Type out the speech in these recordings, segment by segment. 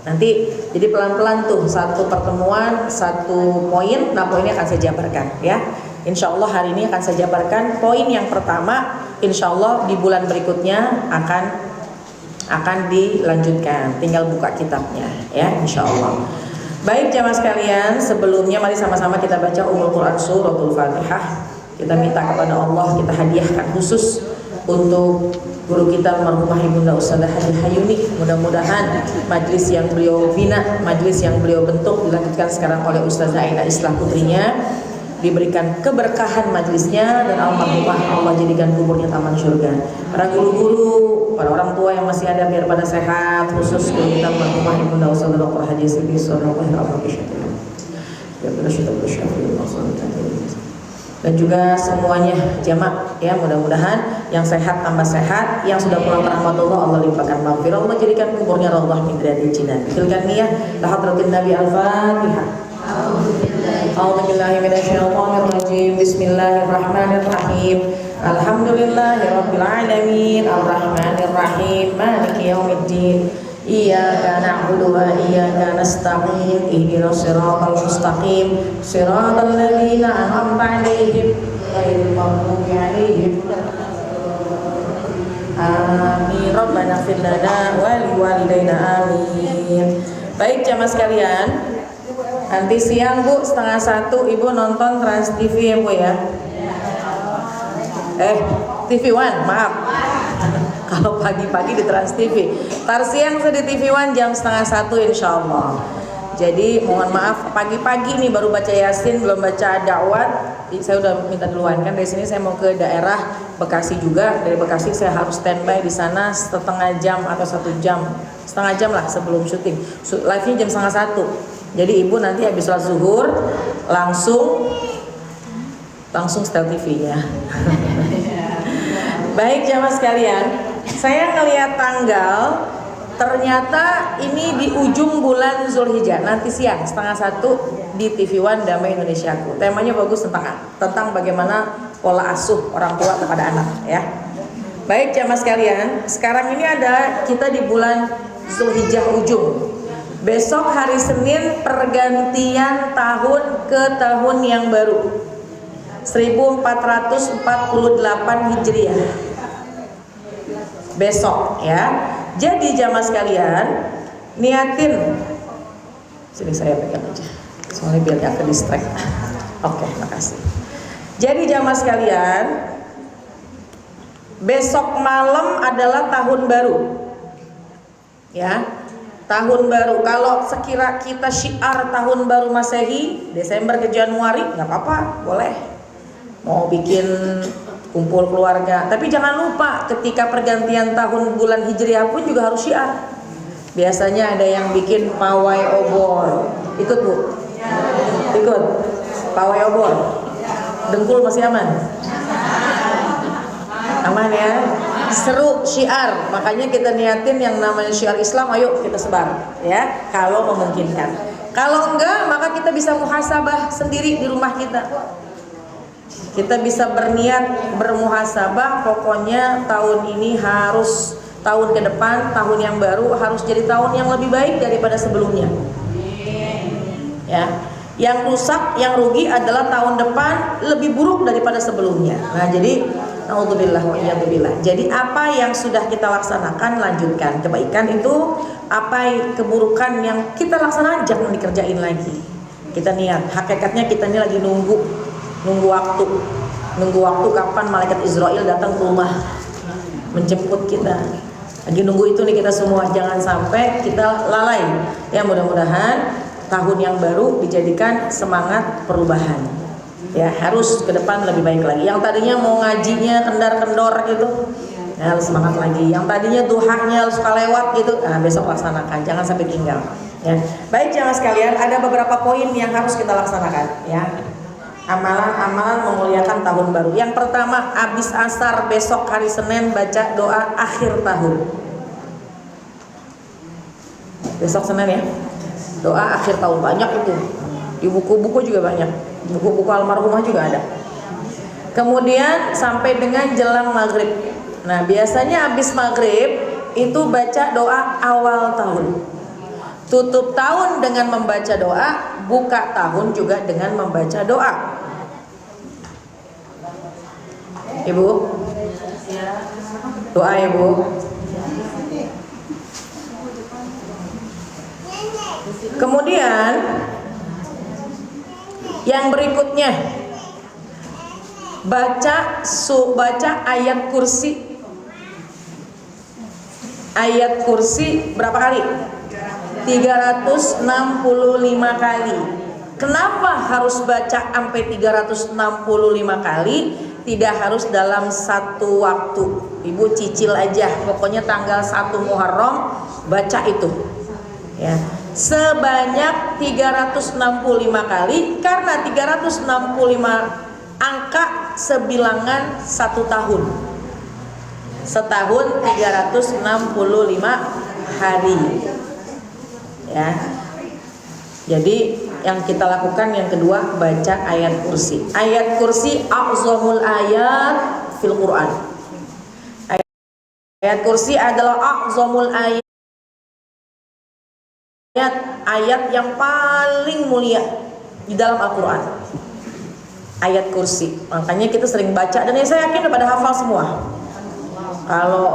Nanti jadi pelan-pelan tuh, satu pertemuan, satu poin. Nah poinnya akan saya jabarkan ya. Insya Allah hari ini akan saya jabarkan poin yang pertama. Insya Allah di bulan berikutnya akan dilanjutkan. Tinggal buka kitabnya ya, Insya Allah. Baik jamaah sekalian, sebelumnya mari sama-sama kita baca Ummul Quran Suratul Fatihah. Kita minta kepada Allah, kita hadiahkan khusus untuk guru kita almarhumah Ibunda Ustazah Haji Hayuni. Mudah-mudahan majlis yang beliau bina, majlis yang beliau bentuk dilanjutkan sekarang oleh Ustazah Aina Islah putrinya, diberikan keberkahan majlisnya, dan almarhumah Allah jadikan kuburnya taman surga. Para guru-guru, para orang tua yang masih ada biar pada sehat, khusus guru kita almarhumah Ibunda Ustazah Dr. Haji Siti Sallallahu Alaihi Wasallam. Dan juga semuanya jamaah ya, mudah-mudahan yang sehat tambah sehat, yang sudah pulang rahmatullah Allah limpahkan maghfirah, Allah jadikan kuburnya raudhah min riyadil jinan. Tilkan niyah la hadratin Nabi al-Fatihah. A'udzubillahi minasyaitonir rajim. Bismillahirrahmanirrahim. Alhamdulillahirabbil alamin arrahmanir rahim maliki yaumiddin. Iyyaka na'budu wa iyyaka nasta'in ihdinas siratal mustaqim siratal ladzina an'amta 'alaihim ghairil maghdubi 'alaihim amin. Rabbana ighfir lana wa liwalidayna amin. Baik jamaah sekalian, nanti siang Bu 12:30 Ibu nonton Trans TV ya Bu ya. TV One, maaf. Kalau pagi-pagi di Trans TV, tar siang saya di TV One jam 12:30 insya Allah. Jadi mohon maaf pagi-pagi nih baru baca Yasin, belum baca Da'wat. Saya udah minta duluan kan, dari sini saya mau ke daerah Bekasi juga. Dari Bekasi saya harus standby di sana setengah jam atau 1 jam, setengah jam lah sebelum syuting. Live-nya jam 12:30. Jadi ibu nanti habis sholat zuhur langsung setel TV-nya. Baik jamaah sekalian, saya ngelihat tanggal, ternyata ini di ujung bulan Zulhijjah. Nanti siang 12:30 di TV One Damai Indonesiaku. Temanya bagus, tentang bagaimana pola asuh orang tua kepada anak ya. Baik jamaah sekalian, sekarang ini ada kita di bulan Zulhijjah ujung. Besok hari Senin pergantian tahun ke tahun yang baru 1448 Hijriah. Besok ya. Jadi jamaah sekalian, niatin. Sini saya pegang aja. Soalnya biar gak ke distract. Oke, makasih. Jadi jamaah sekalian, besok malam adalah tahun baru. Ya. Tahun baru. Kalau sekira kita syiar tahun baru Masehi Desember ke Januari, nggak apa-apa, boleh. Mau bikin kumpul keluarga, tapi jangan lupa ketika pergantian tahun bulan Hijriah pun juga harus syiar. Biasanya ada yang bikin pawai obor. Ikut Bu? Ikut pawai obor. Dengkul masih aman? Aman ya? Seru syiar, makanya kita niatin yang namanya syiar Islam, ayo kita sebar ya, kalau memungkinkan. Kalau enggak, maka kita bisa muhasabah sendiri di rumah kita. Kita bisa berniat bermuhasabah, pokoknya tahun ini harus, tahun ke depan, tahun yang baru harus jadi tahun yang lebih baik daripada sebelumnya. Ya, yang rusak, yang rugi adalah tahun depan lebih buruk daripada sebelumnya. Nah, jadi naudzubillah wa iyadzubillah. Jadi apa yang sudah kita laksanakan lanjutkan. Kebaikan itu, apa keburukan yang kita laksanakan jangan dikerjain lagi. Kita niat, hakikatnya kita ini lagi nunggu waktu kapan malaikat Israel datang ke rumah menjemput kita. Lagi nunggu itu nih kita semua, jangan sampai kita lalai. Ya, mudah-mudahan tahun yang baru dijadikan semangat perubahan. Ya, harus ke depan lebih baik lagi. Yang tadinya mau ngajinya kendar-kendor gitu, ya, harus semangat lagi. Yang tadinya duhanya suka lewat gitu, nah besok laksanakan, jangan sampai tinggal. Ya, baik jamaah sekalian, ada beberapa poin yang harus kita laksanakan. Ya, amalan-amalan memuliakan tahun baru. Yang pertama, abis asar besok hari Senin baca doa akhir tahun. Besok Senin ya, doa akhir tahun banyak itu. Di buku-buku juga banyak. Buku-buku almarhumah juga ada. Kemudian sampai dengan jelang maghrib. Nah biasanya habis maghrib itu baca doa awal tahun. Tutup tahun dengan membaca doa, buka tahun juga dengan membaca doa. Ibu, doa Ibu. Kemudian yang berikutnya, baca ayat kursi. Ayat kursi berapa kali? 365 kali. Kenapa harus baca sampai 365 kali? Tidak harus dalam satu waktu. Ibu cicil aja, pokoknya tanggal 1 Muharram baca itu. Ya. Sebanyak 365 kali, karena 365 angka sebilangan 1 tahun. Setahun 365 hari. Ya. Jadi yang kita lakukan yang kedua, baca ayat kursi. Ayat kursi a'zamul ayat fil Quran. Ayat kursi adalah a'zamul ayat, ayat yang paling mulia di dalam Al-Quran. Ayat kursi. Makanya kita sering baca, dan saya yakin pada hafal semua. Kalau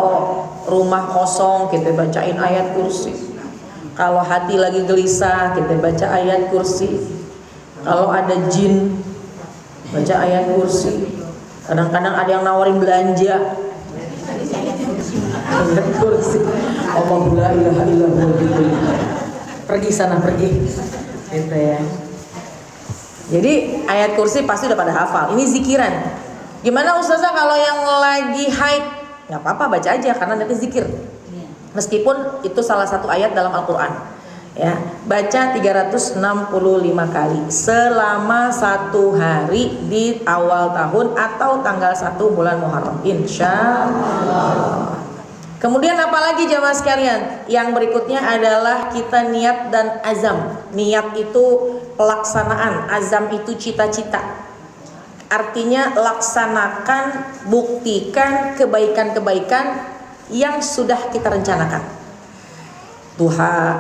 rumah kosong kita bacain ayat kursi. Kalau hati lagi gelisah kita baca ayat kursi. Kalau ada jin baca ayat kursi. Kadang-kadang ada yang nawarin belanja, ayat kursi. Allahu la ilaha illallah. Pergi sana, pergi gitu ya. Jadi ayat kursi pasti udah pada hafal. Ini zikiran. Gimana Ustazah kalau yang lagi haid? Gak apa-apa, baca aja karena nanti zikir. Meskipun itu salah satu ayat dalam Al-Quran ya. Baca 365 kali selama 1 hari di awal tahun atau tanggal 1 bulan Muharram, insya Allah. Kemudian apalagi jamaah sekalian? Yang berikutnya adalah kita niat dan azam. Niat itu pelaksanaan, azam itu cita-cita. Artinya laksanakan, buktikan kebaikan-kebaikan yang sudah kita rencanakan. Duha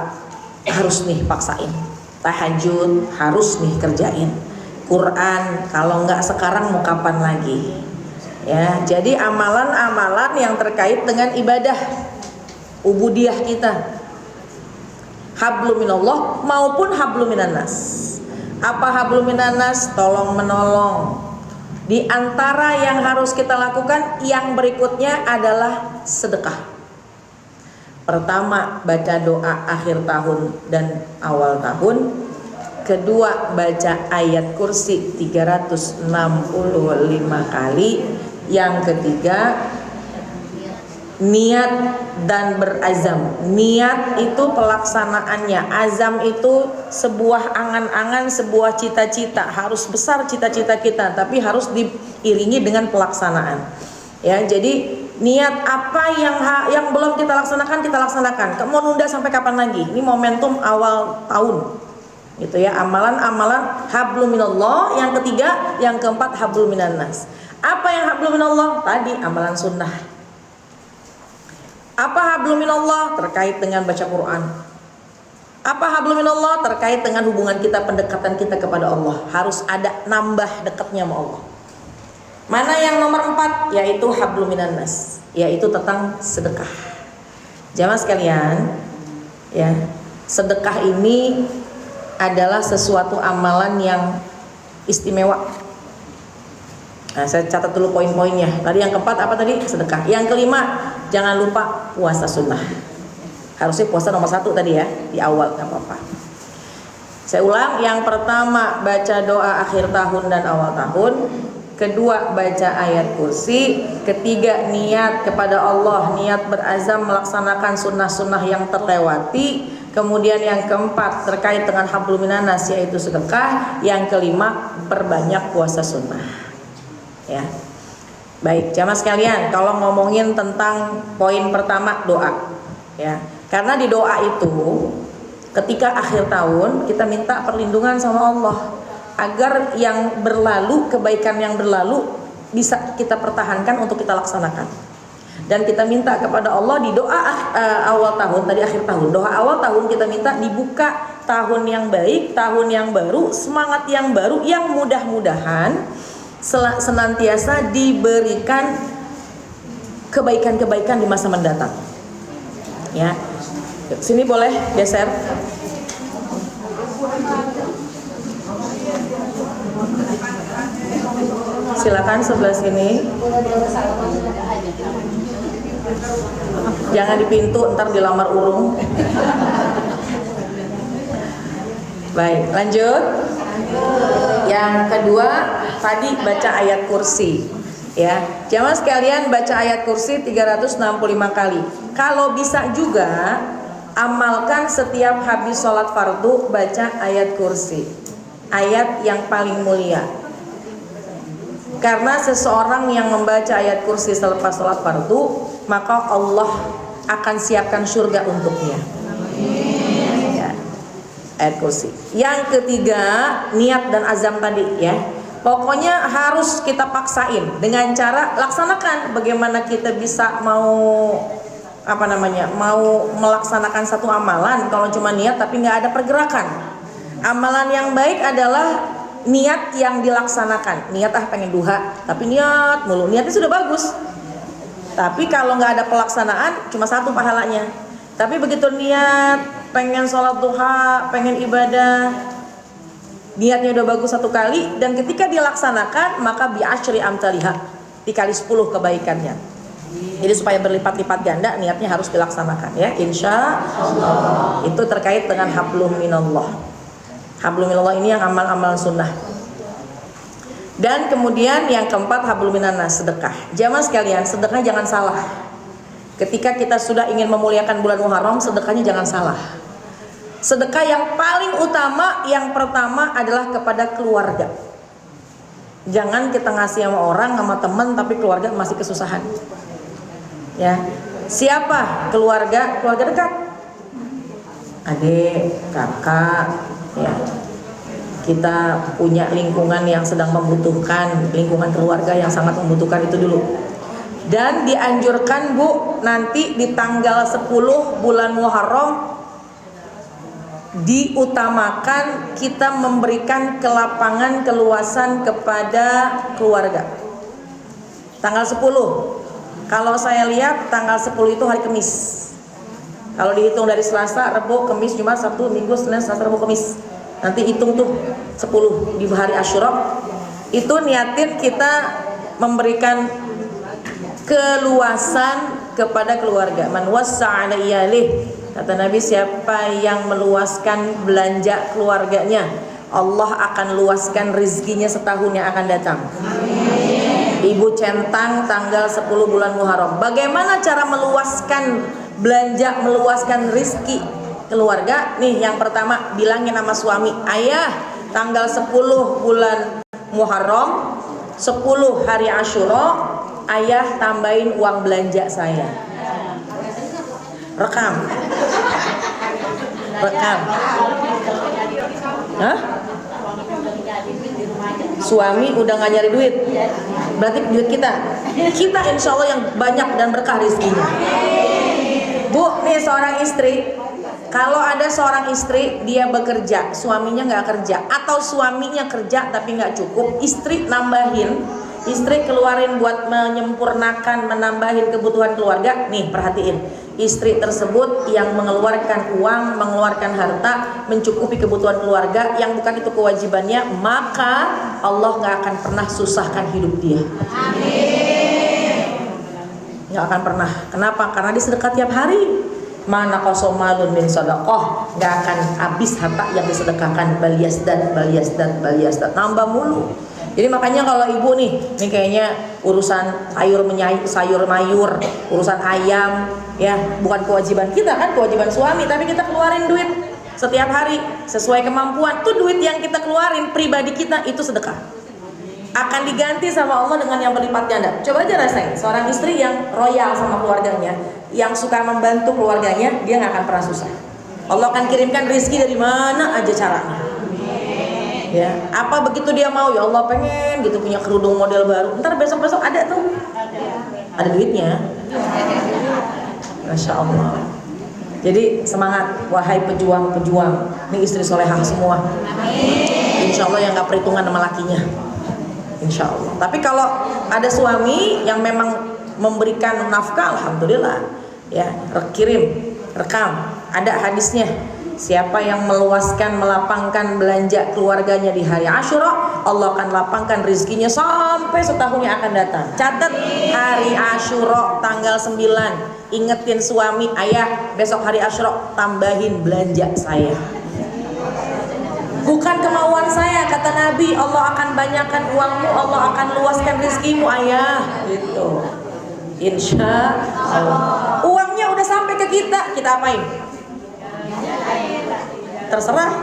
harus nih paksain, tahajud harus nih kerjain, Quran kalau nggak sekarang mau kapan lagi. Ya, jadi amalan-amalan yang terkait dengan ibadah ubudiyah kita, hablum minallah maupun hablum minannas. Apa hablum minannas? Tolong menolong. Di antara yang harus kita lakukan yang berikutnya adalah sedekah. Pertama, baca doa akhir tahun dan awal tahun. Kedua, baca ayat kursi 365 kali. Yang ketiga, niat dan berazam. Niat itu pelaksanaannya, azam itu sebuah angan-angan, sebuah cita-cita. Harus besar cita-cita kita, tapi harus diiringi dengan pelaksanaan. Ya, jadi niat apa yang belum kita laksanakan, kita laksanakan. Kamu mau nunda sampai kapan lagi? Ini momentum awal tahun. Gitu ya, amalan-amalan hablum minallah. Yang ketiga, yang keempat hablum minannas. Apa yang hablum minallah? Tadi amalan sunnah. Apa hablum minallah? Terkait dengan baca Quran. Apa hablum minallah? Terkait dengan hubungan kita, pendekatan kita kepada Allah. Harus ada nambah dekatnya sama Allah. Mana yang nomor 4? Yaitu hablum minannas, yaitu tentang sedekah. Jamaah sekalian, ya, sedekah ini adalah sesuatu amalan yang istimewa. Nah, saya catat dulu poin-poinnya. Tadi yang keempat apa tadi? Sedekah. Yang kelima, jangan lupa puasa sunnah. Harusnya puasa nomor 1 tadi ya, di awal, nggak apa-apa. Saya ulang, yang pertama baca doa akhir tahun dan awal tahun. Kedua, baca ayat kursi. Ketiga, niat kepada Allah, niat berazam melaksanakan sunnah-sunnah yang terlewati. Kemudian yang keempat terkait dengan hablum minannas, yaitu sedekah. Yang kelima, perbanyak puasa sunnah. Ya, baik jamaah sekalian, kalau ngomongin tentang poin pertama doa, ya, karena di doa itu ketika akhir tahun kita minta perlindungan sama Allah agar yang berlalu, kebaikan yang berlalu bisa kita pertahankan untuk kita laksanakan. Dan kita minta kepada Allah di doa awal tahun, tadi akhir tahun, doa awal tahun kita minta dibuka tahun yang baik, tahun yang baru, semangat yang baru, yang mudah-mudahan senantiasa diberikan kebaikan-kebaikan di masa mendatang. Ya, sini boleh geser. Silakan sebelah sini. Jangan di pintu, ntar dilamar urung. Baik, lanjut. Yang kedua, tadi baca ayat kursi. Ya, jamaah sekalian, baca ayat kursi 365 kali. Kalau bisa juga amalkan setiap habis sholat fardu baca ayat kursi. Ayat yang paling mulia. Karena seseorang yang membaca ayat kursi selepas sholat fardu, maka Allah akan siapkan surga untuknya. Ya, ayat kursi. Yang ketiga, niat dan azam tadi ya. Pokoknya harus kita paksain dengan cara laksanakan. Bagaimana kita bisa mau melaksanakan satu amalan kalau cuma niat tapi nggak ada pergerakan. Amalan yang baik adalah niat yang dilaksanakan. Niat pengen duha, tapi niat mulu, niatnya sudah bagus. Tapi kalau nggak ada pelaksanaan, cuma satu pahalanya. Tapi begitu niat pengen sholat duha, pengen ibadah, niatnya udah bagus satu kali, dan ketika dilaksanakan maka bi asyri amsalihha, dikali 10 kebaikannya. Jadi supaya berlipat-lipat ganda, niatnya harus dilaksanakan ya, insya Allah. Itu terkait dengan hablum minallah. Hablum minallah ini yang amal-amal sunnah. Dan kemudian yang keempat, hablum minannas, sedekah. Jamaah sekalian, sedekah jangan salah. Ketika kita sudah ingin memuliakan bulan Muharram, sedekahnya jangan salah. Sedekah yang paling utama, yang pertama adalah kepada keluarga. Jangan kita ngasih sama orang, sama teman, tapi keluarga masih kesusahan. Ya, siapa? Keluarga dekat. Adik, kakak, ya. Kita punya lingkungan yang sedang membutuhkan, lingkungan keluarga yang sangat membutuhkan itu dulu. Dan dianjurkan Bu, nanti di tanggal 10 bulan Muharram diutamakan kita memberikan kelapangan, keluasan kepada keluarga. Tanggal 10. Kalau saya lihat tanggal 10 itu hari Kamis. Kalau dihitung dari Selasa, Rabu, Kamis, Jumat, Sabtu, Minggu, Senin, Selasa, Rabu, Kamis. Nanti hitung tuh 10 di hari Asyura. Itu niatin kita memberikan keluasan kepada keluarga. Man wassa'a ala iyalih. Kata Nabi, siapa yang meluaskan belanja keluarganya, Allah akan luaskan rezekinya setahun yang akan datang. Ibu centang tanggal 10 bulan Muharram. Bagaimana cara meluaskan belanja, meluaskan rezeki keluarga? Nih, yang pertama, bilangin sama suami, ayah, tanggal 10 bulan Muharram, 10 hari Asyura, ayah tambahin uang belanja saya. Rekam. Hah? Suami udah nggak nyari duit, berarti duit kita insya Allah yang banyak dan berkah rezekinya. Bu, nih seorang istri, kalau ada seorang istri dia bekerja, suaminya nggak kerja, atau suaminya kerja tapi nggak cukup, istri nambahin, istri keluarin buat menyempurnakan, menambahin kebutuhan keluarga. Nih perhatiin, istri tersebut yang mengeluarkan uang, mengeluarkan harta, mencukupi kebutuhan keluarga yang bukan itu kewajibannya, maka Allah nggak akan pernah susahkan hidup dia. Amin. Nggak akan pernah. Kenapa? Karena dia sedekah tiap hari. Mana kosomalun min sedekah, nggak akan habis harta yang disedekahkan. Baliasdat, nambah mulu. Jadi makanya kalau ibu nih kayaknya urusan sayur mayur, urusan ayam, ya bukan kewajiban kita kan, kewajiban suami, tapi kita keluarin duit setiap hari sesuai kemampuan. Tuh duit yang kita keluarin pribadi kita itu sedekah. Akan diganti sama Allah dengan yang berlipat ganda. Coba aja rasain, seorang istri yang royal sama keluarganya, yang suka membantu keluarganya, dia nggak akan pernah susah. Allah akan kirimkan rezeki dari mana aja caranya. Ya, apa begitu dia mau, ya Allah pengen gitu punya kerudung model baru, ntar besok-besok ada tuh, ada duitnya. Masya Allah. Jadi semangat wahai pejuang-pejuang. Ini istri solehah semua. Insya Allah yang gak perhitungan sama lakinya. Insya Allah. Tapi kalau ada suami yang memang memberikan nafkah, alhamdulillah. Ya, rekam. Ada hadisnya. Siapa yang meluaskan, melapangkan belanja keluarganya di hari Asyura, Allah akan lapangkan rezekinya sampai setahun yang akan datang. Catat hari Asyura tanggal 9. Ingetin suami, ayah besok hari Asyura tambahin belanja saya. Bukan kemauan saya, kata Nabi, Allah akan banyakkan uangmu, Allah akan luaskan rezekimu ayah. Gitu. Insya Allah. Uangnya udah sampai ke kita apain? Terserah.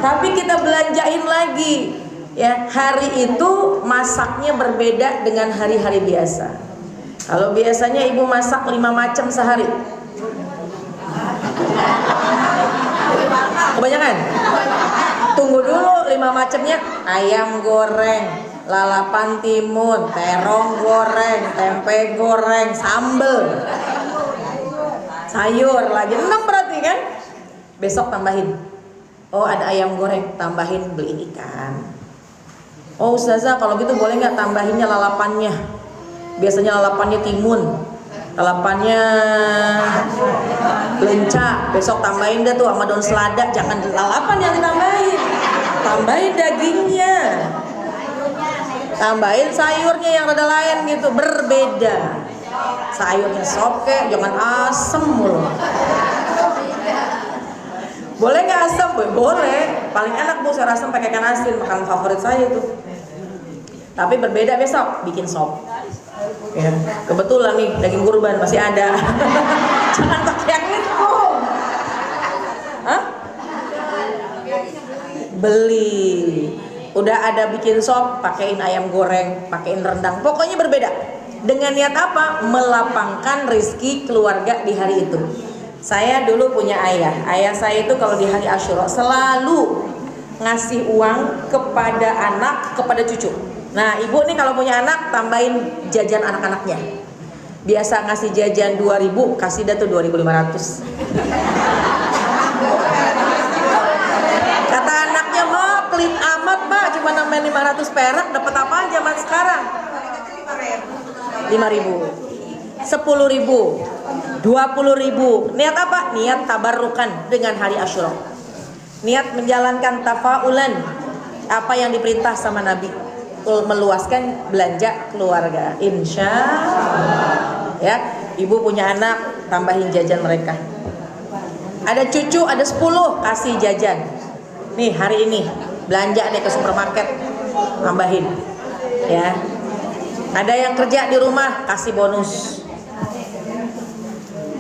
Tapi kita belanjain lagi. Ya, hari itu masaknya berbeda dengan hari-hari biasa. Kalau biasanya ibu masak 5 macam sehari. Kebanyakan? Tunggu dulu, 5 macamnya. Ayam goreng, lalapan timun, terong goreng, tempe goreng, sambel, sayur lagi 6 berarti kan? Besok tambahin. Oh ada ayam goreng, tambahin beli ikan. Oh ustazah kalau gitu boleh nggak tambahinnya lalapannya? Biasanya lalapannya timun, lalapannya lenca. Besok tambahin deh tuh sama daun selada. Jangan lalapan yang ditambahin, tambahin dagingnya, tambahin sayurnya yang rada lain gitu, berbeda. Sayurnya soke, jangan asem mulu. Boleh nggak asam? Boleh. Paling enak bu sayur asam pakai ikan asin, makanan favorit saya itu. Tapi berbeda besok bikin sop. Ya, kebetulan nih daging kurban masih ada. Jangan pakai yang itu. Hah? Beli. Udah ada bikin sop, pakein ayam goreng, pakein rendang. Pokoknya berbeda. Dengan niat apa? Melapangkan rezeki keluarga di hari itu. Saya dulu punya ayah. Ayah saya itu kalau di hari Asyura selalu ngasih uang kepada anak, kepada cucu. Nah, ibu nih kalau punya anak tambahin jajan anak-anaknya. Biasa ngasih jajan 2.000, kasih dah tuh 2.500. Kata anaknya, "Ma, pelit amat, Pak. Cuma nambahin 500 perak, dapat apaan zaman sekarang?" 5.000. 10.000, 20.000. Niat apa? Niat tabarrukan dengan hari Asyura. Niat menjalankan tafaulan apa yang diperintah sama Nabi, meluaskan belanja keluarga. Insya Allah. Ya, ibu punya anak, tambahin jajan mereka. Ada cucu, ada 10, kasih jajan. Nih hari ini belanja deh ke supermarket, tambahin. Ya. Ada yang kerja di rumah, kasih bonus.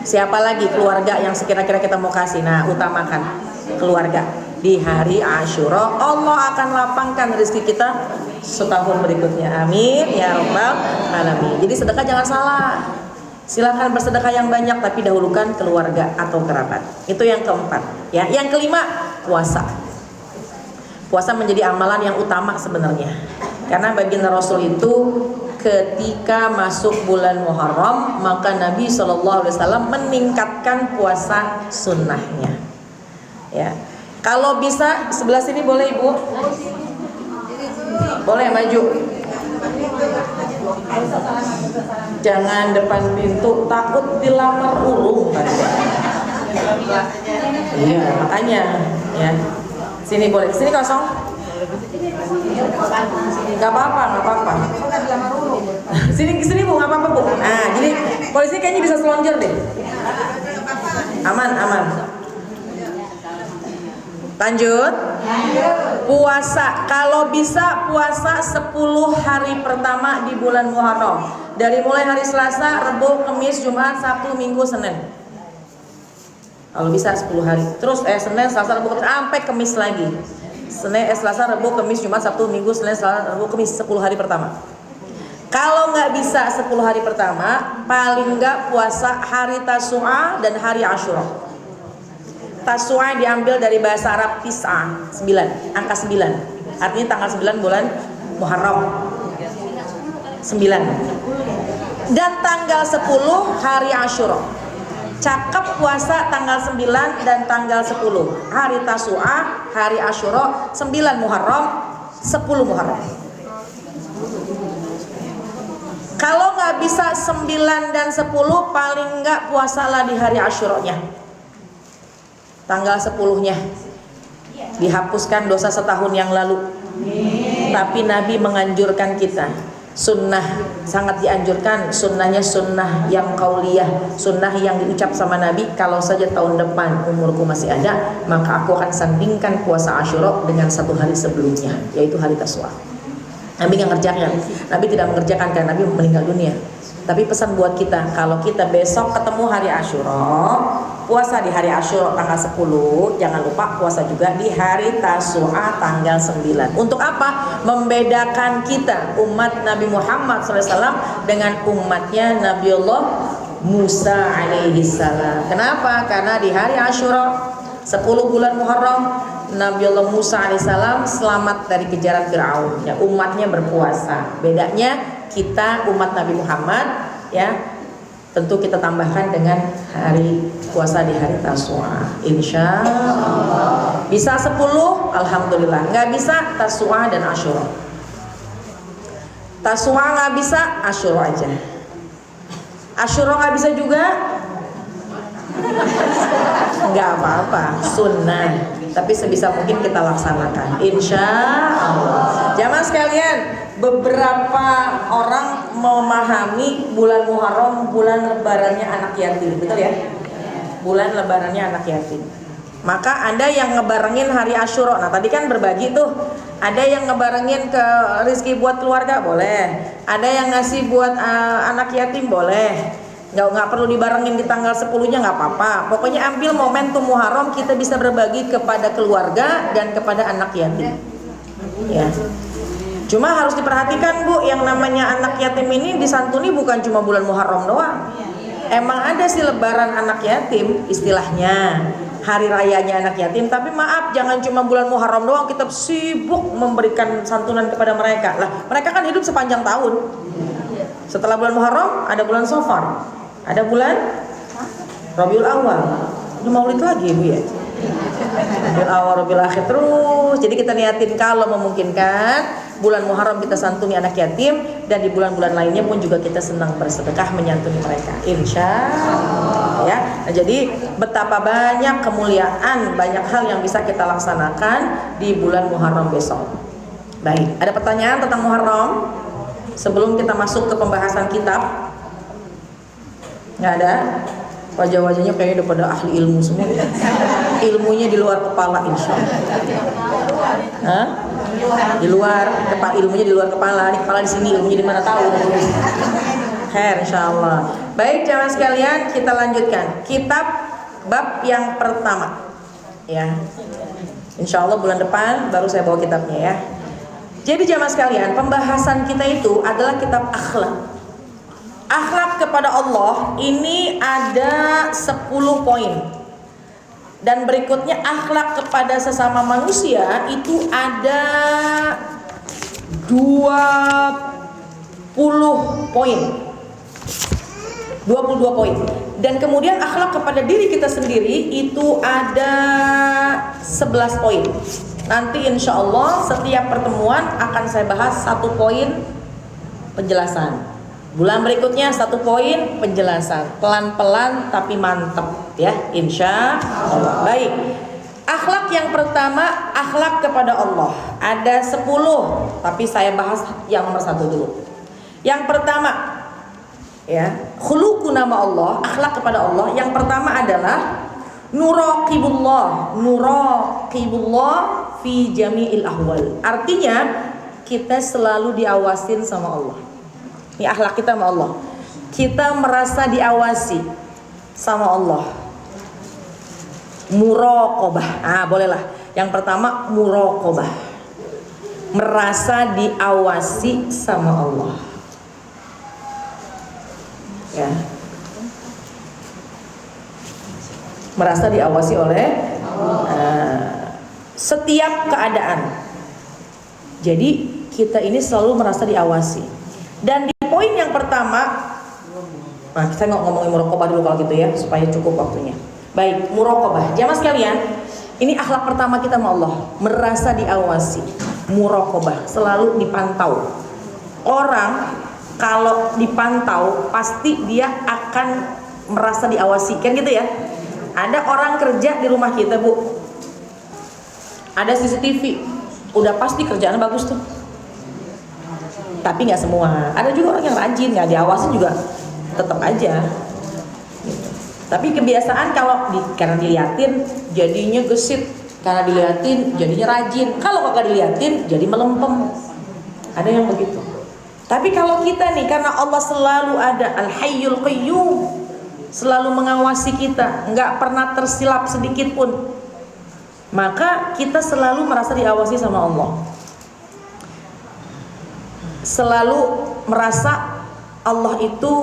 Siapa lagi keluarga yang sekira-kira kita mau kasih? Nah, utamakan keluarga. Di hari Asyura Allah akan lapangkan rezeki kita setahun berikutnya. Amin ya rabbal alamin. Jadi sedekah jangan salah. Silakan bersedekah yang banyak, tapi dahulukan keluarga atau kerabat. Itu yang keempat. Ya, yang kelima, puasa. Puasa menjadi amalan yang utama sebenarnya. Karena baginda Rasul itu ketika masuk bulan Muharram, maka Nabi SAW meningkatkan puasa sunnahnya. Ya, kalau bisa sebelah sini boleh ibu, boleh maju. Jangan depan pintu, takut dilamar ulung. Iya, makanya ya. Sini boleh, sini kosong. Gak apa-apa. Sini bu, gak apa-apa bu. Nah, jadi polisi kayaknya bisa selonjor deh. Aman. Lanjut. Puasa, kalau bisa puasa 10 hari pertama di bulan Muharram. Dari mulai hari Selasa, Rabu, Kamis, Jumat, Sabtu, Minggu, Senin. Kalau bisa 10 hari. Terus Senin, Selasa, Rabu, sampai Kamis lagi. Senin, Selasa, Rabu, Kamis, Jumat, Sabtu, Minggu, Senin, Selasa, Rabu, Kamis, 10 hari pertama. Kalau nggak bisa 10 hari pertama, paling nggak puasa hari Tasu'a dan hari Asyura. Tasu'a diambil dari bahasa Arab tis'a, 9, angka 9. Artinya tanggal 9 bulan Muharram. 9. Dan tanggal 10 hari Asyura. Cakep puasa tanggal 9 dan tanggal 10. Hari Tasu'a, hari Asyura, 9 Muharram, 10 Muharram. Kalau nggak bisa 9 dan 10, paling nggak puasalah di hari Asyuranya. Tanggal 10-nya. Dihapuskan dosa setahun yang lalu. Tapi Nabi menganjurkan kita, sunnah sangat dianjurkan, sunnahnya sunnah yang qauliyah, sunnah yang diucap sama Nabi. Kalau saja tahun depan umurku masih ada, maka aku akan sandingkan puasa Asyura dengan satu hari sebelumnya, yaitu hari Tasu'a. Nabi nggak ngerjakan, Nabi tidak mengerjakan karena Nabi meninggal dunia. Tapi pesan buat kita, kalau kita besok ketemu hari Asyura, puasa di hari Asyura tanggal 10, jangan lupa puasa juga di hari Tasu'a tanggal 9. Untuk apa? Membedakan kita umat Nabi Muhammad SAW dengan umatnya Nabiullah Musa alaihi salam. Kenapa? Karena di hari Asyura 10 bulan Muharram, Nabiullah Musa alaihissalam selamat dari kejaran Fir'aun. Ya, umatnya berpuasa. Bedanya kita umat Nabi Muhammad, ya, tentu kita tambahkan dengan hari puasa di hari Tasu'a. Insya Allah. Bisa 10, alhamdulillah. Nggak bisa, Tasu'a dan Asyura. Tasu'a nggak bisa, Asyura aja. Asyura nggak bisa juga, nggak apa-apa, sunnah. Tapi sebisa mungkin kita laksanakan, insya Allah. Jamaah sekalian, beberapa orang memahami bulan Muharram bulan lebarannya anak yatim, betul ya? Bulan lebarannya anak yatim. Maka ada yang ngebarengin hari Asyura. Nah tadi kan berbagi tuh. Ada yang ngebarengin ke rezeki buat keluarga, boleh. Ada yang ngasih buat anak yatim, boleh. Nggak perlu dibarengin di tanggal 10-nya, nggak apa-apa. Pokoknya ambil momentum Muharram, kita bisa berbagi kepada keluarga dan kepada anak yatim. Ya. Cuma harus diperhatikan Bu, yang namanya anak yatim ini disantuni bukan cuma bulan Muharram doang. Emang ada sih lebaran anak yatim istilahnya, hari rayanya anak yatim. Tapi maaf, jangan cuma bulan Muharram doang kita sibuk memberikan santunan kepada mereka. Lah, mereka kan hidup sepanjang tahun. Setelah bulan Muharram ada bulan Safar, ada bulan Rabiul Awal. Ini Maulid lagi Bu ya. Rabiul Awal, Rabiul Akhir terus. Jadi kita niatin kalau memungkinkan bulan Muharram kita santuni anak yatim, dan di bulan-bulan lainnya pun juga kita senang bersedekah menyantuni mereka. Insya Allah ya. Nah, jadi betapa banyak kemuliaan, banyak hal yang bisa kita laksanakan di bulan Muharram besok. Baik, ada pertanyaan tentang Muharram sebelum kita masuk ke pembahasan kitab? Nggak ada? Wajah-wajahnya kayaknya udah pada ahli ilmu semua. Ilmunya di luar kepala insya Allah. Hah? Di luar kepala, ilmunya di luar kepala. Ini kepala di sini, ilmunya di mana tahu. Khair insya Allah. Baik jamaah sekalian, kita lanjutkan kitab bab yang pertama. Ya. Insya Allah bulan depan baru saya bawa kitabnya ya. Jadi jamaah sekalian, pembahasan kita itu adalah kitab akhlak. Akhlak kepada Allah ini ada 10 poin. Dan berikutnya akhlak kepada sesama manusia itu ada 20 poin. 22 poin. Dan kemudian akhlak kepada diri kita sendiri itu ada 11 poin. Nanti insya Allah setiap pertemuan akan saya bahas 1 poin penjelasan. Bulan berikutnya 1 poin penjelasan, pelan-pelan tapi mantap ya, insya Allah. Baik, akhlak yang pertama, akhlak kepada Allah. Ada 10, tapi saya bahas yang nomor 1 dulu. Yang pertama, ya, khuluqu nama Allah, akhlak kepada Allah. Yang pertama adalah nuraqibullah fi jami'il ahwal. Artinya kita selalu diawasin sama Allah. Ini akhlak kita sama Allah. Kita merasa diawasi sama Allah. Muraqabah. Bolehlah. Yang pertama muraqabah. Merasa diawasi sama Allah. Ya. Merasa diawasi oleh setiap keadaan. Jadi kita ini selalu merasa diawasi. Dan di poin yang pertama, Nah, kita nggak ngomongin muraqabah dulu kalau gitu ya, supaya cukup waktunya. Baik, muraqabah. Jamaah sekalian, ini akhlak pertama kita sama Allah, merasa diawasi. Muraqabah, selalu dipantau. Orang kalau dipantau pasti dia akan merasa diawasi, kan gitu ya. Ada orang kerja di rumah kita, Bu, ada CCTV, udah pasti kerjaannya bagus tuh. Tapi nggak semua, ada juga orang yang rajin, nggak diawasin juga tetap aja gitu. Tapi kebiasaan kalau karena diliatin jadinya gesit, karena diliatin jadinya rajin, kalau kagak diliatin jadi melempem, ada yang begitu. Tapi kalau kita nih, karena Allah selalu ada, Al-Hayyul Qayyum, selalu mengawasi kita, nggak pernah tersilap sedikit pun, maka kita selalu merasa diawasi sama Allah, selalu merasa Allah itu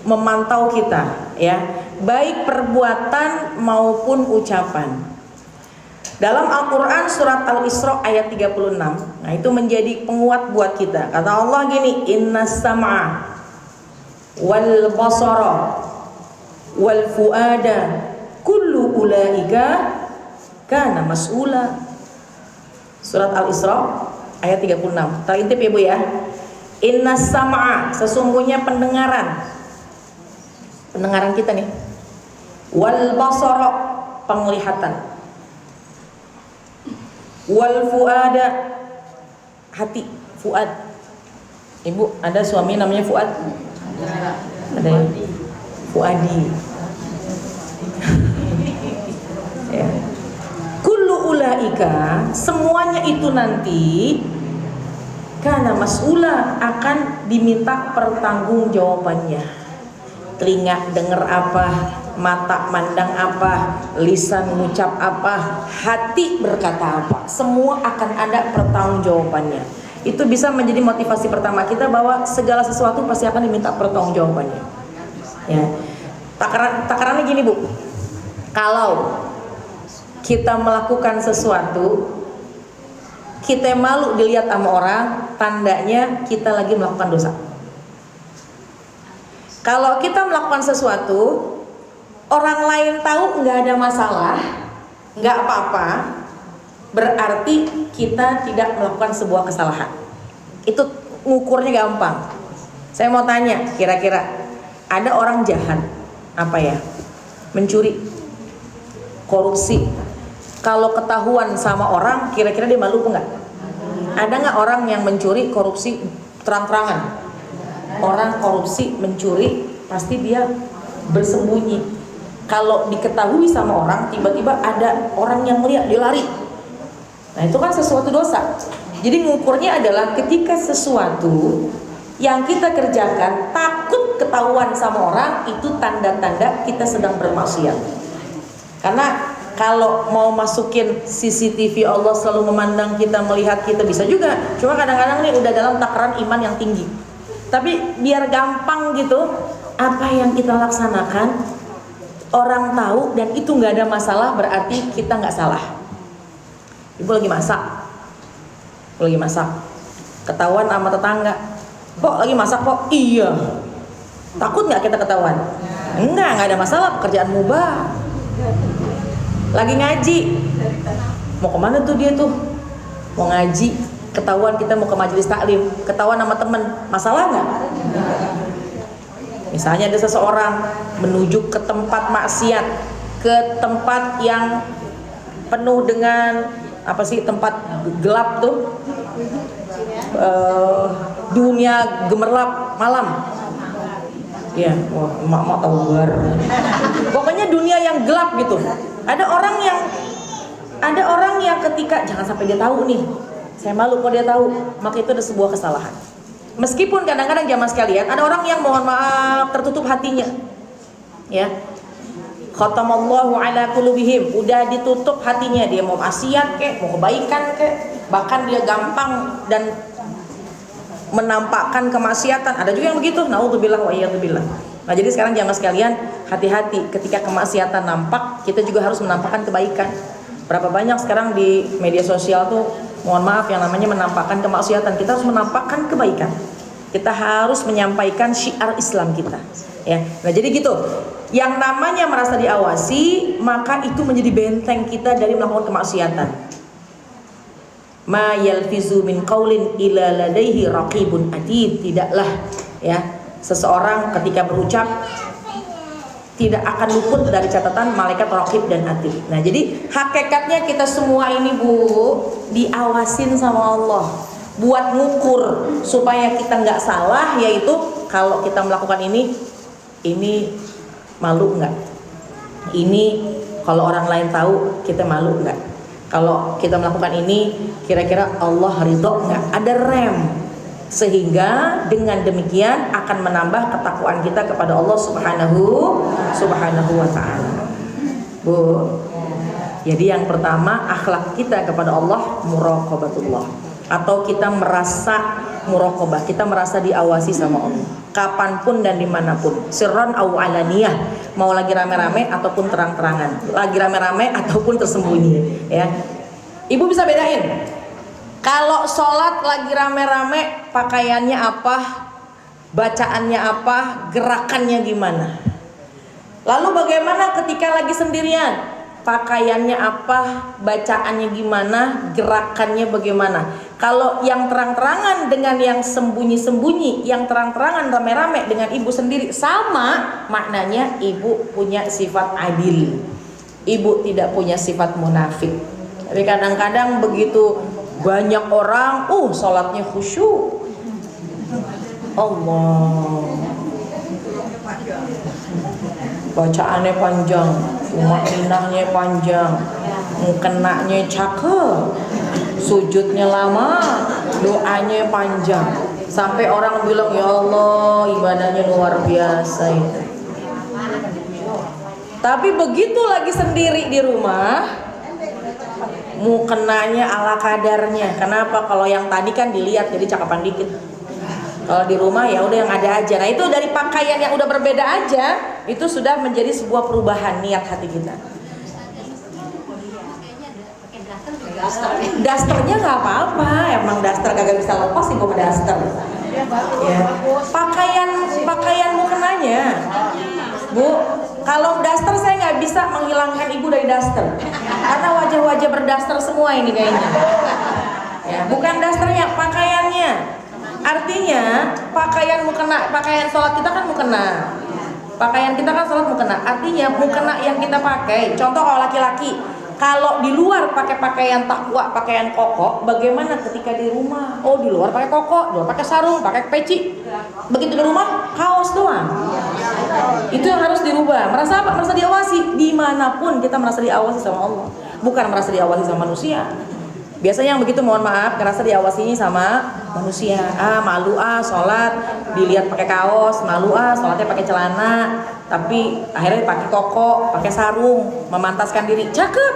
memantau kita, ya, baik perbuatan maupun ucapan. Dalam Al-Quran surat Al-Isra ayat 36, nah itu menjadi penguat buat kita. Kata Allah gini, innas sam'a wal basara wal fuada kullu ulaika kana mas'ula. Surat Al-Isra ayat 36. Terintip ya Bu ya. Innas sam'a, sesungguhnya pendengaran kita nih, wal basara, penglihatan, wal fuada, hati, fuad. Ibu ada suami namanya Fuad? Ada ya? Fuadi. Ya. Kullu ulaika, semuanya itu nanti karena mas'ula, akan diminta pertanggungjawabannya. Telinga dengar apa, mata mandang apa, lisan mengucap apa, hati berkata apa, semua akan ada pertanggungjawabannya. Itu bisa menjadi motivasi pertama kita bahwa segala sesuatu pasti akan diminta pertanggungjawabannya. Ya. Takarannya gini Bu, kalau kita melakukan sesuatu, kita malu dilihat sama orang, tandanya kita lagi melakukan dosa. Kalau kita melakukan sesuatu, orang lain tahu nggak ada masalah, nggak apa-apa, berarti kita tidak melakukan sebuah kesalahan. Itu ngukurnya gampang. Saya mau tanya, kira-kira ada orang jahat, apa ya? Mencuri, korupsi. Kalau ketahuan sama orang, kira-kira dia malu nggak? Ada nggak orang yang mencuri, korupsi terang-terangan? Orang korupsi, mencuri, pasti dia bersembunyi. Kalau diketahui sama orang, tiba-tiba ada orang yang melihat, dia lari. Nah itu kan sesuatu dosa. Jadi ngukurnya adalah ketika sesuatu yang kita kerjakan takut ketahuan sama orang, itu tanda-tanda kita sedang bermaksiat. Karena kalau mau masukin CCTV Allah selalu memandang kita, melihat kita, bisa juga. Cuma kadang-kadang nih udah dalam takaran iman yang tinggi. Tapi biar gampang gitu, apa yang kita laksanakan orang tahu dan itu nggak ada masalah, berarti kita nggak salah. Ibu lagi masak, ketahuan sama tetangga, kok lagi masak kok? Iya. Takut nggak kita ketahuan? Nggak ada masalah, pekerjaan mubah. Lagi ngaji, mau kemana tuh dia tuh? Mau ngaji, ketahuan kita mau ke majelis taklim, ketahuan sama temen, masalah nggak? Misalnya ada seseorang menuju ke tempat maksiat, ke tempat yang penuh dengan apa sih, tempat gelap tuh, dunia gemerlap malam. Ya, wah, emak tahu bar. Pokoknya dunia yang gelap gitu. Ada orang yang ketika, jangan sampai dia tahu nih, saya malu kalau dia tahu, maka itu ada sebuah kesalahan. Meskipun kadang-kadang jamaah sekalian, ada orang yang mohon maaf tertutup hatinya, ya, khatamallahu ala qulubihim, udah ditutup hatinya, dia mau maksiat kek, mau kebaikan kek, bahkan dia gampang dan menampakkan kemaksiatan. Ada juga yang begitu, naudzubillah wa iyadzubillah. Nah jadi sekarang jamaah sekalian, hati-hati ketika kemaksiatan nampak, kita juga harus menampakkan kebaikan. Berapa banyak sekarang di media sosial tuh, mohon maaf, yang namanya menampakkan kemaksiatan. Kita harus menampakkan kebaikan. Kita harus menyampaikan syiar Islam kita. Ya. Nah, jadi gitu. Yang namanya merasa diawasi, maka itu menjadi benteng kita dari melakukan kemaksiatan. Ma yalfizu min qaulin illa ladaihi raqibun atid. Tidaklah ya seseorang ketika berucap tidak akan luput dari catatan malaikat raqib dan atid. Nah, jadi hakikatnya kita semua ini Bu diawasin sama Allah buat ngukur supaya kita nggak salah, yaitu kalau kita melakukan ini malu nggak? Ini kalau orang lain tahu kita malu nggak? Kalau kita melakukan ini kira-kira Allah ridho nggak? Ada rem, sehingga dengan demikian akan menambah ketakwaan kita kepada Allah Subhanahu wa ta'ala. Bu, jadi yang pertama akhlak kita kepada Allah muraqabatullah, atau kita merasa muraqabah, kita merasa diawasi sama Allah kapanpun dan dimanapun, sirran au alaniyah, mau lagi rame-rame ataupun terang-terangan, lagi rame-rame ataupun tersembunyi ya. Ibu bisa bedain kalau sholat lagi rame-rame pakaiannya apa, bacaannya apa, gerakannya gimana. Lalu bagaimana ketika lagi sendirian, pakaiannya apa, bacaannya gimana, gerakannya bagaimana. Kalau yang terang-terangan dengan yang sembunyi-sembunyi, yang terang-terangan rame-rame dengan ibu sendiri sama, maknanya ibu punya sifat adil, ibu tidak punya sifat munafik. Tapi kadang-kadang begitu banyak orang, sholatnya khusyuk, Allah, bacaannya panjang, mu'minahnya panjang, mukenaknya cakep, sujudnya lama, doanya panjang, sampai orang bilang ya Allah ibadahnya luar biasa itu. Tapi begitu lagi sendiri di rumah, mukenanya ala kadarnya. Kenapa? Kalau yang tadi kan dilihat jadi cakapan dikit. Kalau di rumah ya udah yang ada aja. Nah, itu dari pakaian yang udah berbeda aja, itu sudah menjadi sebuah perubahan niat hati kita. Dasternya nggak apa-apa, emang daster kagak bisa lepas sih bawa daster. Ya. Pakaian mukenanya, Bu. Kalau daster saya nggak bisa menghilangkan ibu dari daster, karena wajah-wajah berdaster semua ini kayaknya. Ya, bukan dasternya, pakaiannya. Artinya pakaian mukena, pakaian sholat kita kan mukena. Pakaian kita kan sholat mukena. Artinya mukena yang kita pakai. Contoh kalau laki-laki, kalau di luar pakai pakaian takwa, pakaian koko, bagaimana ketika di rumah? Oh, di luar pakai koko, di luar pakai sarung, pakai peci. Begitu di rumah kaos doang. Itu yang harus dirubah. Merasa apa? Merasa diawasi. Dimanapun kita merasa diawasi sama Allah, bukan merasa diawasi sama manusia. Biasanya yang begitu mohon maaf ngerasa diawasinya sama manusia. Malu sholat dilihat pakai kaos, malu sholatnya pakai celana, tapi akhirnya pakai koko, pakai sarung, memantaskan diri, cakep,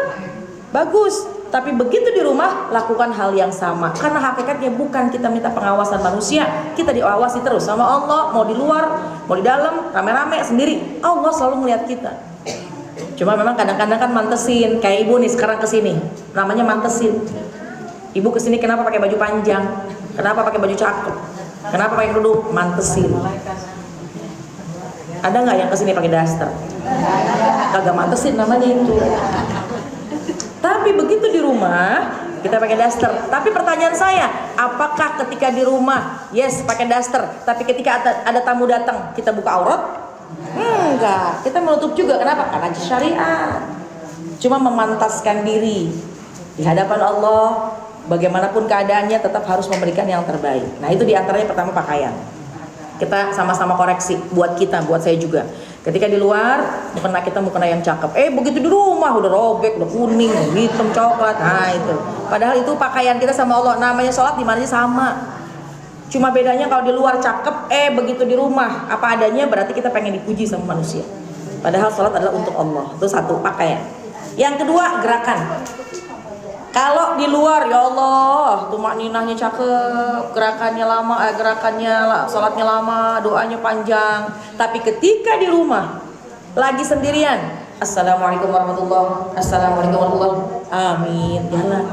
bagus. Tapi begitu di rumah lakukan hal yang sama, karena hakikatnya bukan kita minta pengawasan manusia, kita diawasi terus sama Allah. Mau di luar, mau di dalam, rame-rame sendiri, Allah selalu melihat kita. Cuma memang kadang-kadang kan mantesin, kayak ibu nih sekarang kesini, namanya mantesin. Ibu kesini kenapa pakai baju panjang? Kenapa pakai baju cakep? Kenapa pakai kerudung? Mantesin. Ada nggak yang kesini pakai daster? Kagak mantesin namanya itu. Tapi begitu di rumah kita pakai daster. Tapi pertanyaan saya, apakah ketika di rumah yes pakai daster, tapi ketika ada tamu datang kita buka aurat? Enggak, kita menutup juga. Kenapa? Karena syariat. Cuma memantaskan diri di hadapan Allah. Bagaimanapun keadaannya tetap harus memberikan yang terbaik. Nah, itu diantaranya pertama pakaian. Kita sama-sama koreksi buat kita, buat saya juga. Ketika di luar mukena kita mukena yang cakep, begitu di rumah udah robek, udah kuning, udah hitam, coklat. Nah itu. Padahal itu pakaian kita sama Allah. Namanya sholat di mana sih sama. Cuma bedanya kalau di luar cakep, begitu di rumah apa adanya, berarti kita pengen dipuji sama manusia. Padahal sholat adalah untuk Allah. Itu satu, pakaian. Yang kedua, gerakan. Kalau di luar ya Allah, tumakninahnya cakep, gerakannya lama, sholatnya lama, doanya panjang. Tapi ketika di rumah lagi sendirian, Assalamualaikum warahmatullahi wabarakatuh, amin, jalan.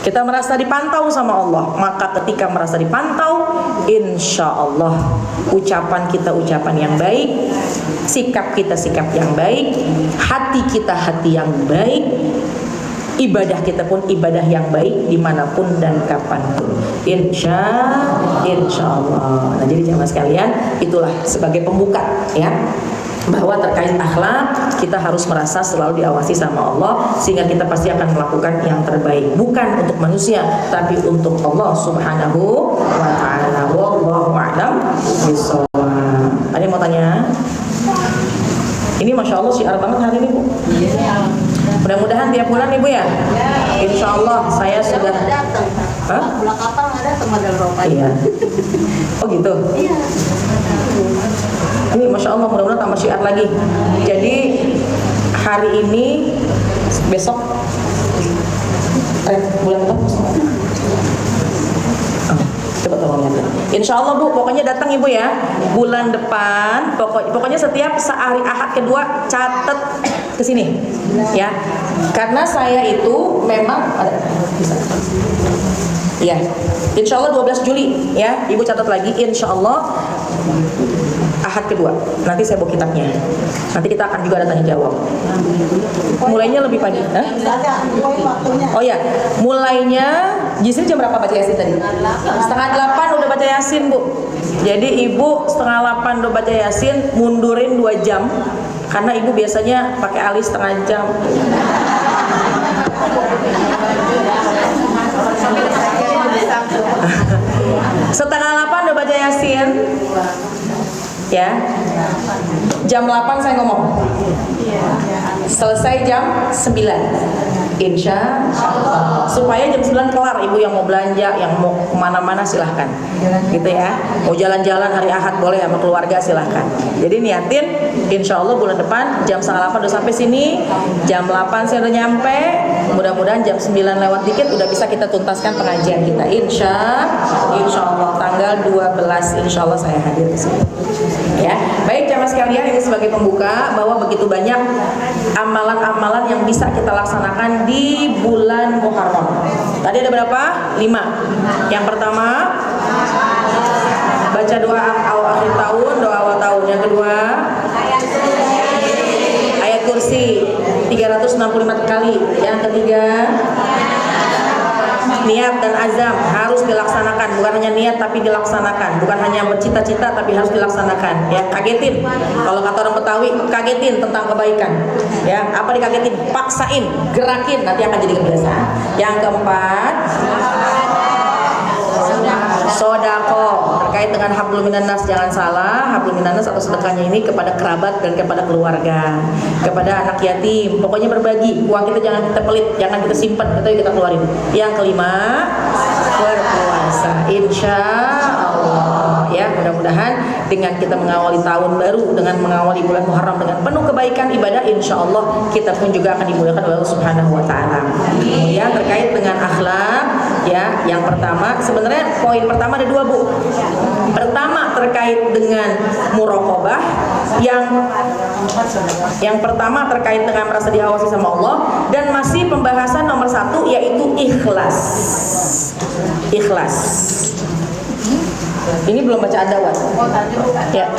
Kita merasa dipantau sama Allah. Maka ketika merasa dipantau, insya Allah ucapan kita ucapan yang baik, sikap kita sikap yang baik, hati kita hati yang baik, ibadah kita pun ibadah yang baik dimanapun dan kapanpun. Insya Allah. Nah, jadi jamaah sekalian, itulah sebagai pembuka ya, bahwa terkait akhlak kita harus merasa selalu diawasi sama Allah, sehingga kita pasti akan melakukan yang terbaik, bukan untuk manusia tapi untuk Allah Subhanahu wa ta'ala. Wallahu a'lam bishawab. Ada yang mau tanya? Ini Masya Allah syiar banget hari ini, Bu. Mudah-mudahan tiap bulan Ibu ya. Insya Allah saya sudah. Hah? Bulan kapal ada temadal ropa. Iya. Oh gitu. Iya. Ini Masya Allah mudah-mudahan tambah syiar lagi. Jadi hari ini besok bulan apa? Coba tolong lihat. Insya Allah Bu, pokoknya datang Ibu ya. Bulan depan, pokoknya setiap sehari Ahad kedua catat ke sini, ya. Karena saya itu memang ada bisa. Ya, Insya Allah 12 Juli ya. Ibu catat lagi. Insya Allah Ahad kedua. Nanti saya bawa kitabnya. Nanti kita akan juga ada tanya jawab. Mulainya lebih pagi. Hah? Oh ya, mulainya di sini jam berapa baca Yasin tadi? Setengah 8 udah baca Yasin, Bu. Jadi Ibu setengah 8 udah baca Yasin, mundurin 2 jam. Karena Ibu biasanya pakai alis setengah jam. Setengah 8 udah baca Yasin. Ya. Jam 8 saya ngomong. Selesai jam 9. Insya Allah. Supaya jam 9 kelar. Ibu yang mau belanja, yang mau kemana-mana silahkan. Gitu ya. Mau jalan-jalan hari Ahad boleh sama keluarga silahkan. Jadi niatin insya Allah bulan depan jam setengah 8 udah sampai sini. Jam 8 saya udah nyampe. Mudah-mudahan jam 9 lewat dikit udah bisa kita tuntaskan pengajian kita. Insya Allah tanggal 12 insya Allah saya hadir di sini. Ya, baik jamaah sekalian, ini sebagai pembuka bahwa begitu banyak amalan-amalan yang bisa kita laksanakan di bulan Muharram. Tadi ada berapa? 5. Yang pertama baca doa awal akhir tahun, doa awal tahun. Yang kedua ayat kursi 365 kali. Yang ketiga niat dan azam harus dilaksanakan, bukan hanya niat tapi dilaksanakan, bukan hanya bercita-cita tapi harus dilaksanakan. Ya, kagetin. Kalau kata orang Betawi, kagetin tentang kebaikan. Ya, apa dikagetin? Paksain, gerakin, nanti akan jadi kebiasaan. Yang keempat, sodako, terkait dengan hablum minan nas, jangan salah, hablum minan nas atau sedekahnya ini kepada kerabat dan kepada keluarga, kepada anak yatim. Pokoknya berbagi, uang kita jangan kita pelit, jangan kita simpan, tapi kita keluarin. Yang kelima, berpuasa. Insya Allah ya, mudah-mudahan dengan kita mengawali tahun baru, dengan mengawali bulan Muharram dengan penuh kebaikan ibadah, insya Allah kita pun juga akan dimuliakan oleh Allah Subhanahu wa ta'ala. Kemudian terkait dengan akhlak ya, yang pertama sebenarnya poin pertama ada 2 Bu. Pertama terkait dengan muraqabah, yang pertama terkait dengan merasa diawasi sama Allah, dan masih pembahasan nomor 1 yaitu ikhlas. Ikhlas. Ini belum baca adawat. Ya.